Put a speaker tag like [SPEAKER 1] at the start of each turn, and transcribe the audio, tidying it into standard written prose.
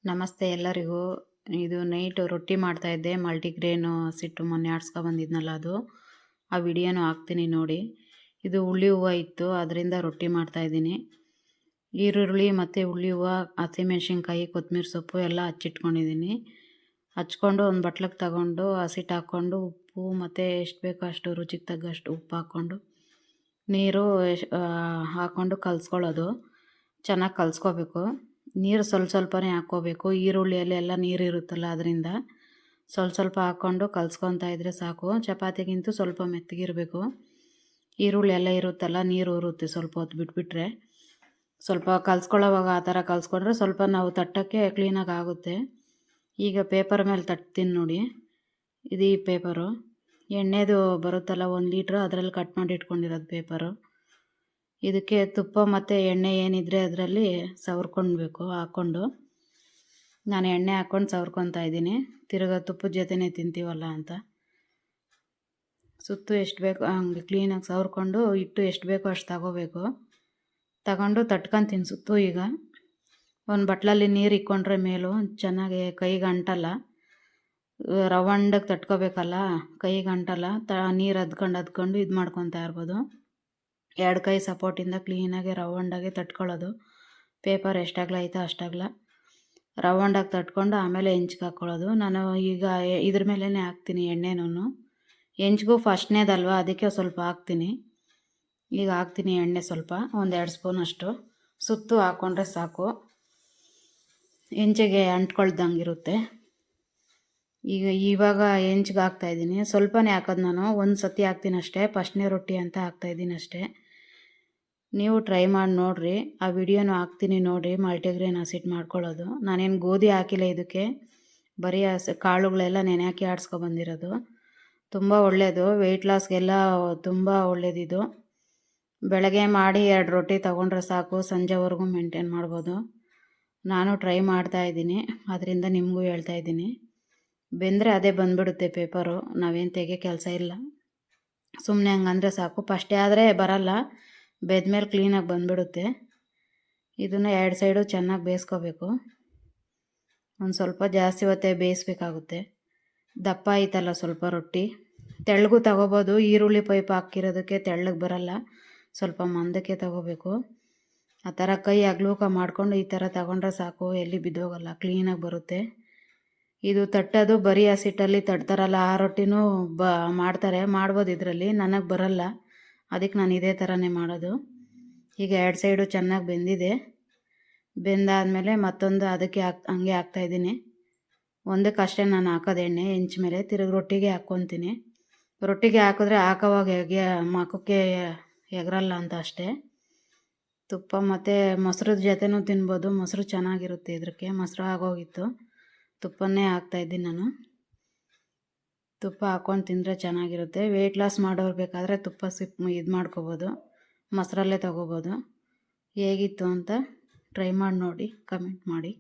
[SPEAKER 1] ನಮಸ್ತೆ ಎಲ್ಲರಿಗೂ. ಇದು ನೈಟ್ ರೊಟ್ಟಿ ಮಾಡ್ತಾಯಿದ್ದೆ. ಮಲ್ಟಿಗ್ರೇನು ಸಿಟ್ಟು ಮೊನ್ನೆ ಬಂದಿದ್ನಲ್ಲ ಅದು. ಆ ವಿಡಿಯೋನು ಹಾಕ್ತೀನಿ ನೋಡಿ. ಇದು ಹುಳಿ ಹೂವು ಇತ್ತು, ಅದರಿಂದ ರೊಟ್ಟಿ ಮಾಡ್ತಾಯಿದ್ದೀನಿ. ಈರುಳ್ಳಿ ಮತ್ತು ಹುಳಿ ಹೂವು, ಹಸಿಮೆಣ್ಸಿನ್ಕಾಯಿ, ಕೊತ್ತಂಬರಿ ಸೊಪ್ಪು ಎಲ್ಲ ಹಚ್ಚಿಟ್ಕೊಂಡಿದ್ದೀನಿ. ಹಚ್ಕೊಂಡು ಒಂದು ಬಟ್ಲಿಗೆ ತಗೊಂಡು ಹಸಿಟ್ಟು ಹಾಕ್ಕೊಂಡು ಉಪ್ಪು ಮತ್ತು ಎಷ್ಟು ಬೇಕೋ ಅಷ್ಟು ರುಚಿಗೆ ತగ్గಷ್ಟು ಉಪ್ಪು ಹಾಕ್ಕೊಂಡು ನೀರು ಹಾಕ್ಕೊಂಡು ಕಲಿಸ್ಕೊಳ್ಳೋದು. ಚೆನ್ನಾಗಿ ಕಲಿಸ್ಕೋಬೇಕು. ನೀರು ಸ್ವಲ್ಪನೇ ಹಾಕ್ಕೋಬೇಕು. ಈರುಳ್ಳಿಯಲ್ಲಿ ಎಲ್ಲ ನೀರು ಇರುತ್ತಲ್ಲ, ಅದರಿಂದ ಸ್ವಲ್ಪ ಹಾಕ್ಕೊಂಡು ಕಲಿಸ್ಕೊತಾ ಇದ್ದರೆ ಸಾಕು. ಚಪಾತಿಗಿಂತೂ ಸ್ವಲ್ಪ ಮೆತ್ತಗಿರಬೇಕು. ಈರುಳ್ಳಿ ಎಲ್ಲ ಇರುತ್ತಲ್ಲ, ನೀರು ಉರುತ್ತೆ. ಸ್ವಲ್ಪ ಹೊತ್ತು ಬಿಟ್ಬಿಟ್ರೆ ಸ್ವಲ್ಪ ಕಲಿಸ್ಕೊಳ್ಳೋವಾಗ ಆ ಥರ ಕಲಿಸ್ಕೊಂಡ್ರೆ ಸ್ವಲ್ಪ ನಾವು ತಟ್ಟಕ್ಕೆ ಕ್ಲೀನಾಗಿ ಆಗುತ್ತೆ. ಈಗ ಪೇಪರ್ ಮೇಲೆ ತಟ್ತೀನಿ ನೋಡಿ. ಇದು ಈ ಪೇಪರು ಎಣ್ಣೆದು ಬರುತ್ತಲ್ಲ 1 ಲೀಟ್ರ್, ಅದರಲ್ಲಿ ಕಟ್ ಮಾಡಿ ಇಟ್ಕೊಂಡಿರೋದು ಪೇಪರು. ಇದಕ್ಕೆ ತುಪ್ಪ ಮತ್ತು ಎಣ್ಣೆ ಏನಿದ್ರೆ ಅದರಲ್ಲಿ ಸವರ್ಕೊಳ್ಬೇಕು. ಹಾಕ್ಕೊಂಡು ನಾನು ಎಣ್ಣೆ ಹಾಕ್ಕೊಂಡು ಸವರ್ಕೊತಾ ಇದ್ದೀನಿ. ತಿರ್ಗಾ ತುಪ್ಪದ ಜೊತೆನೇ ತಿಂತೀವಲ್ಲ ಅಂತ. ಸುತ್ತು ಎಷ್ಟು ಬೇಕೋ ಹಂಗೆ ಕ್ಲೀನಾಗಿ ಸವರ್ಕೊಂಡು ಹಿಟ್ಟು ಎಷ್ಟು ಬೇಕೋ ಅಷ್ಟು ತಗೊಂಡು ತಟ್ಕೊತೀನಿ ಸುತ್ತು. ಈಗ ಒಂದು ಬಟ್ಲಲ್ಲಿ ನೀರು ಇಕ್ಕೊಂಡ್ರೆ ಮೇಲೂ ಚೆನ್ನಾಗಿ ಕೈಗೆ ಅಂಟಲ್ಲ. ರವಂಡಗೆ ತಟ್ಕೋಬೇಕಲ್ಲ, ಕೈಗೆ ಅಂಟಲ್ಲ. ನೀರು ಅದ್ಕೊಂಡು ಇದು ಮಾಡ್ಕೊತಾ ಇರ್ಬೋದು. 2 ಕೈ ಸಪೋರ್ಟಿಂದ ಕ್ಲೀನಾಗಿ ರವಂಡಾಗಿ ತಟ್ಕೊಳ್ಳೋದು. ಪೇಪರ್ ಎಷ್ಟಾಗಲ ಐತೋ ಅಷ್ಟಾಗಲ ರವಂಡಾಗಿ ತಟ್ಕೊಂಡು ಆಮೇಲೆ ಹೆಂಚ್ಗೆ ಹಾಕ್ಕೊಳ್ಳೋದು. ನಾನು ಈಗ ಇದ್ರ ಮೇಲೇ ಹಾಕ್ತೀನಿ ಎಣ್ಣೆನೂ. ಹೆಂಚ್ಗೂ ಫಸ್ಟ್ನೇದಲ್ವ, ಅದಕ್ಕೆ ಸ್ವಲ್ಪ ಹಾಕ್ತೀನಿ. ಈಗ ಹಾಕ್ತೀನಿ ಎಣ್ಣೆ ಸ್ವಲ್ಪ, 1-2 ಸ್ಪೂನ್ ಅಷ್ಟು. ಸುತ್ತು ಹಾಕ್ಕೊಂಡ್ರೆ ಸಾಕು, ಹೆಂಚಿಗೆ ಅಂಟ್ಕೊಳ್ದಂಗಿರುತ್ತೆ. ಇವಾಗ ಹೆಂಚ್ಗೆ ಹಾಕ್ತಾಯಿದ್ದೀನಿ. ಸ್ವಲ್ಪನೇ ಹಾಕೋದು ನಾನು, ಒಂದು ಸತಿ ಹಾಕ್ತೀನಿ ಅಷ್ಟೇ. ಫಸ್ಟ್ನೇ ರೊಟ್ಟಿ ಅಂತ ಹಾಕ್ತಾಯಿದ್ದೀನಿ ಅಷ್ಟೇ. ನೀವು ಟ್ರೈ ಮಾಡಿ ನೋಡಿರಿ. ಆ ವಿಡಿಯೋನು ಹಾಕ್ತೀನಿ ನೋಡಿ. ಮಲ್ಟಿಗ್ರೇನ್ ಹಸಿಟ್ಟು ಮಾಡ್ಕೊಳ್ಳೋದು. ನಾನೇನು ಗೋಧಿ ಹಾಕಿಲ್ಲ ಇದಕ್ಕೆ, ಬರೀ ಕಾಳುಗಳೆಲ್ಲ ನೆನೆ ಹಾಕಿ ಆಡಿಸ್ಕೊಬಂದಿರೋದು. ತುಂಬ ಒಳ್ಳೆಯದು, ವೆಯ್ಟ್ ಲಾಸ್ಗೆಲ್ಲ ತುಂಬ ಒಳ್ಳೇದಿದು. ಬೆಳಗ್ಗೆ ಮಾಡಿ 2 ರೊಟ್ಟಿ ತೊಗೊಂಡ್ರೆ ಸಾಕು, ಸಂಜೆವರೆಗೂ ಮೇಂಟೈನ್ ಮಾಡ್ಬೋದು. ನಾನು ಟ್ರೈ ಮಾಡ್ತಾಯಿದ್ದೀನಿ, ಅದರಿಂದ ನಿಮಗೂ ಹೇಳ್ತಾಯಿದ್ದೀನಿ. ಬೆಂದರೆ ಅದೇ ಬಂದುಬಿಡುತ್ತೆ ಪೇಪರು, ನಾವೇನು ತೆಗೆ ಕೆಲಸ ಇಲ್ಲ. ಸುಮ್ಮನೆ ಹಂಗಂದರೆ ಸಾಕು. ಫಸ್ಟೇ ಆದರೆ ಬರಲ್ಲ, ಬೆಂದ್ಮೇಲೆ ಕ್ಲೀನಾಗಿ ಬಂದುಬಿಡುತ್ತೆ. ಇದನ್ನು 2 ಸೈಡು ಚೆನ್ನಾಗಿ ಬೇಯಿಸ್ಕೋಬೇಕು. ಒಂದು ಸ್ವಲ್ಪ ಜಾಸ್ತಿ ಹೊತ್ತೇ ಬೇಯಿಸ್ಬೇಕಾಗುತ್ತೆ. ದಪ್ಪ ಐತಲ್ಲ ಸ್ವಲ್ಪ ರೊಟ್ಟಿ. ತೆಳ್ಳಗೂ ತಗೋಬೋದು. ಈರುಳ್ಳಿ ಪೈಪ್ ಹಾಕಿರೋದಕ್ಕೆ ತೆಳ್ಳಗೆ ಬರಲ್ಲ, ಸ್ವಲ್ಪ ಮಂದಕ್ಕೆ ತಗೋಬೇಕು. ಆ ಥರ ಕೈ ಅಗ್ಲೂಕ ಮಾಡ್ಕೊಂಡು ಈ ಥರ ತಗೊಂಡ್ರೆ ಸಾಕು, ಎಲ್ಲಿ ಬಿದ್ದೋಗಲ್ಲ, ಕ್ಲೀನಾಗಿ ಬರುತ್ತೆ. ಇದು ತಟ್ಟೋದು ಬರೀ ಹಸಿಟ್ಟಲ್ಲಿ ತಟ್ತಾರಲ್ಲ, ಆ ರೊಟ್ಟಿನೂ ಮಾಡ್ಬೋದು ಇದರಲ್ಲಿ. ನನಗೆ ಬರಲ್ಲ, ಅದಕ್ಕೆ ನಾನು ಇದೇ ಥರನೇ ಮಾಡೋದು. ಈಗ 2 ಸೈಡು ಚೆನ್ನಾಗಿ ಬೆಂದಿದೆ. ಬೆಂದಾದಮೇಲೆ ಮತ್ತೊಂದು ಅದಕ್ಕೆ ಹಂಗೆ ಹಾಕ್ತಾಯಿದ್ದೀನಿ. ಒಂದಕ್ಕಷ್ಟೇ ನಾನು ಹಾಕೋದು ಎಣ್ಣೆ ಹೆಂಚು ಮೇಲೆ. ತಿರುಗಿ ರೊಟ್ಟಿಗೆ ಹಾಕ್ಕೊತೀನಿ. ರೊಟ್ಟಿಗೆ ಹಾಕಿದ್ರೆ ಹಾಕೋವಾಗ ಮಖಕ್ಕೆ ಎಗರಲ್ಲ ಅಂತ ಅಷ್ಟೇ. ತುಪ್ಪ ಮತ್ತು ಮೊಸರದ ಜೊತೆನೂ ತಿನ್ಬೋದು. ಮೊಸರು ಚೆನ್ನಾಗಿರುತ್ತೆ ಇದಕ್ಕೆ. ಮೊಸರು ಆಗೋಗಿತ್ತು, ತುಪ್ಪನೇ ಹಾಕ್ತಾಯಿದ್ದೀನಿ ನಾನು. ತುಪ್ಪ ಹಾಕ್ಕೊಂಡು ತಿಂದರೆ ಚೆನ್ನಾಗಿರುತ್ತೆ. ವೆಯ್ಟ್ ಲಾಸ್ ಮಾಡೋರು ಬೇಕಾದರೆ ತುಪ್ಪ ಇದು ಮಾಡ್ಕೋಬೋದು, ಮೊಸರಲ್ಲೇ ತೊಗೋಬೋದು. ಹೇಗಿತ್ತು ಅಂತ ಟ್ರೈ ಮಾಡಿ ನೋಡಿ, ಕಮೆಂಟ್ ಮಾಡಿ.